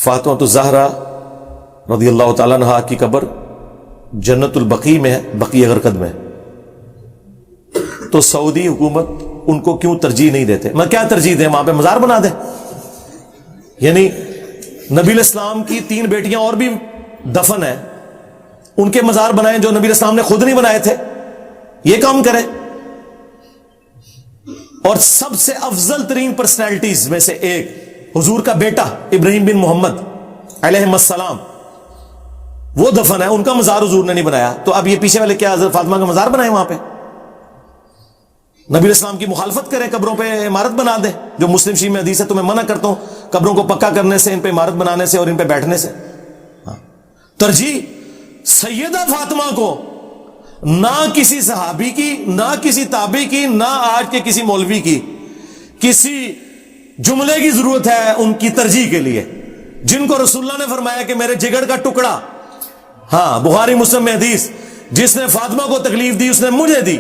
فاطمہ الزہرا رضی اللہ تعالیٰ عنہا کی قبر جنت البقیع میں ہے، بقیع غرقد میں، تو سعودی حکومت ان کو کیوں ترجیح نہیں دیتے؟ میں کیا ترجیح دیں؟ وہاں پہ مزار بنا دیں؟ یعنی نبی علیہ السلام کی 3 بیٹیاں اور بھی دفن ہیں، ان کے مزار بنائیں جو نبی علیہ السلام نے خود نہیں بنائے تھے، یہ کام کریں۔ اور سب سے افضل ترین پرسنالٹیز میں سے ایک حضور کا بیٹا ابراہیم بن محمد علیہ السلام، وہ دفن ہے، ان کا مزار حضور نے نہیں بنایا، تو اب یہ پیچھے والے کیا حضرت فاطمہ کا مزار بنائے وہاں پہ؟ نبی علیہ السلام کی مخالفت کریں، قبروں پہ عمارت بنا دیں، جو مسلم شریف میں حدیث ہے، تو میں منع کرتا ہوں قبروں کو پکا کرنے سے، ان پہ عمارت بنانے سے اور ان پہ بیٹھنے سے۔ ترجیح سیدہ فاطمہ کو نہ کسی صحابی کی، نہ کسی تابعی کی، نہ آج کے کسی مولوی کی کسی جملے کی ضرورت ہے ان کی ترجیح کے لیے، جن کو رسول اللہ نے فرمایا کہ میرے جگر کا ٹکڑا، ہاں بخاری مسلم میں حدیث، جس نے فاطمہ کو تکلیف دی اس نے مجھے دی،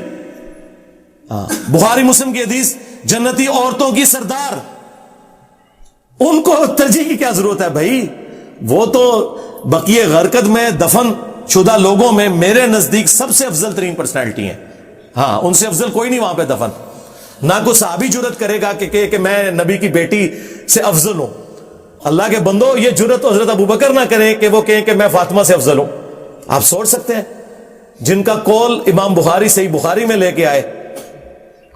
بخاری مسلم کی حدیث، جنتی عورتوں کی سردار، ان کو ترجیح کی کیا ضرورت ہے بھائی؟ وہ تو بقیع غرقد میں دفن شدہ لوگوں میں میرے نزدیک سب سے افضل ترین پرسنالٹی ہیں، ہاں ان سے افضل کوئی نہیں وہاں پہ دفن۔ نہ کوئی صحابی جرت کرے گا کہ میں نبی کی بیٹی سے افضل ہوں۔ اللہ کے بندو، یہ جرت حضرت ابوبکر نہ کریں کہ وہ کہیں کہ میں فاطمہ سے افضل ہوں۔ آپ سوچ سکتے ہیں جن کا قول امام بخاری صحیح بخاری میں لے کے آئے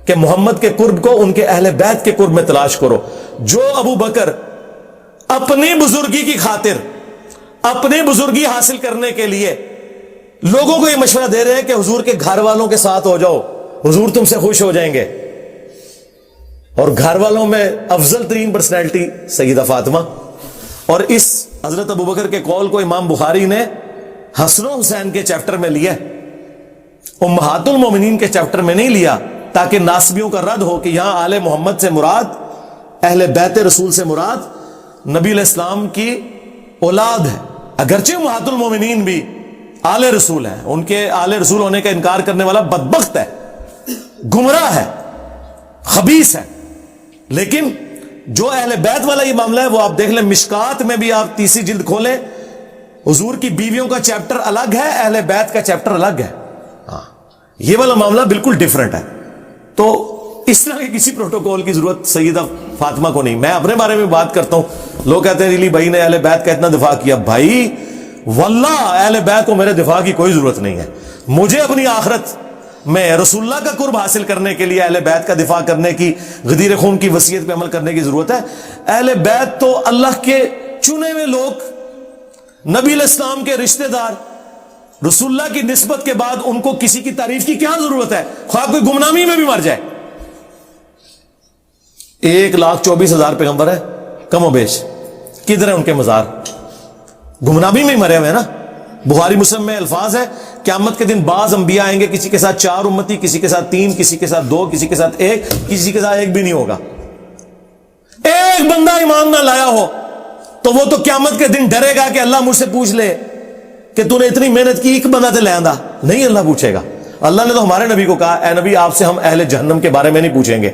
کہ محمد کے قرب کو ان کے اہل بیت کے قرب میں تلاش کرو۔ جو ابو بکر اپنی بزرگی کی خاطر، اپنی بزرگی حاصل کرنے کے لیے لوگوں کو یہ مشورہ دے رہے ہیں کہ حضور کے گھر والوں کے ساتھ ہو جاؤ، حضور تم سے خوش ہو جائیں گے، اور گھر والوں میں افضل ترین پرسنالٹی سیدہ فاطمہ۔ اور اس حضرت ابوبکر کے قول کو امام بخاری نے حسن و حسین کے چیپٹر میں لیا، امہات المومنین کے چیپٹر میں نہیں لیا، تاکہ ناسبیوں کا رد ہو کہ یہاں آل محمد سے مراد، اہل بیت رسول سے مراد نبی علیہ السلام کی اولاد ہے۔ اگرچہ امہات المومنین بھی آل رسول ہیں، ان کے آل رسول ہونے کا انکار کرنے والا بدبخت ہے، گمراہ ہے، خبیث ہے، لیکن جو اہل بیت والا یہ معاملہ ہے وہ آپ دیکھ لیں، مشکات میں بھی آپ 30 جلد کھولیں، حضور کی بیویوں کا چیپٹر الگ ہے، اہل بیت کا چیپٹر الگ ہے، ہاں یہ والا معاملہ بالکل ڈیفرنٹ ہے۔ تو اس طرح کی کسی پروٹوکول کی ضرورت سیدہ فاطمہ کو نہیں۔ میں اپنے بارے میں بات کرتا ہوں، لوگ کہتے ہیں علی بھائی نے اہل بیت کا اتنا دفاع کیا، بھائی واللہ اہل بیت کو میرے دفاع کی کوئی ضرورت نہیں ہے، مجھے اپنی آخرت میں رسول اللہ کا قرب حاصل کرنے کے لیے اہل بیت کا دفاع کرنے کی، غدیر خون کی وصیت پہ عمل کرنے کی ضرورت ہے۔ اہل بیت تو اللہ کے چنے ہوئے لوگ، نبی علیہ السلام کے رشتہ دار، رسول اللہ کی نسبت کے بعد ان کو کسی کی تعریف کی کیا ضرورت ہے؟ خواہ کوئی گمنامی میں بھی مر جائے۔ 1,24,000 پیغمبر ہے کم و بیش، کدھر ہے ان کے مزار؟ گمنامی میں ہی مرے ہوئے ہیں نا۔ بخاری مسلم میں الفاظ ہے، قیامت کے دن بعض انبیاء آئیں گے، کسی کے ساتھ 4 امتی، کسی کے ساتھ 3، کسی کے ساتھ 2، کسی کے ساتھ 1، کسی کے ساتھ 1 بھی نہیں ہوگا۔ ایک بندہ ایمان نہ لایا ہو تو وہ تو قیامت کے دن ڈرے گا کہ اللہ مجھ سے پوچھ لے کہ تو نے اتنی محنت کی، ایک بندہ تے لے آندا نہیں، اللہ پوچھے گا۔ اللہ نے تو ہمارے نبی کو کہا، اے نبی آپ سے ہم اہل جہنم کے بارے میں نہیں پوچھیں گے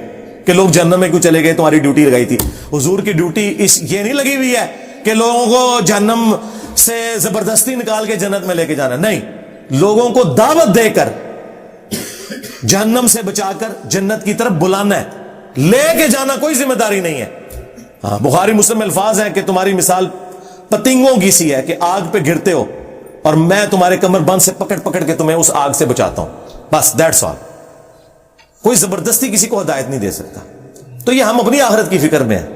کہ لوگ جہنم میں کیوں چلے گئے، تمہاری ڈیوٹی لگائی تھی۔ حضور کی ڈیوٹی یہ نہیں لگی ہوئی ہے کہ لوگوں کو جہنم سے زبردستی نکال کے جنت میں لے کے جانا، نہیں، لوگوں کو دعوت دے کر جہنم سے بچا کر جنت کی طرف بلانا ہے، لے کے جانا کوئی ذمہ داری نہیں ہے۔ ہاں بخاری مسلم میں الفاظ ہیں کہ تمہاری مثال پتنگوں کی سی ہے کہ آگ پہ گرتے ہو اور میں تمہارے کمر بند سے پکڑ پکڑ کے تمہیں اس آگ سے بچاتا ہوں، بس دیٹس آل۔ کوئی زبردستی کسی کو ہدایت نہیں دے سکتا۔ تو یہ ہم اپنی آخرت کی فکر میں ہیں۔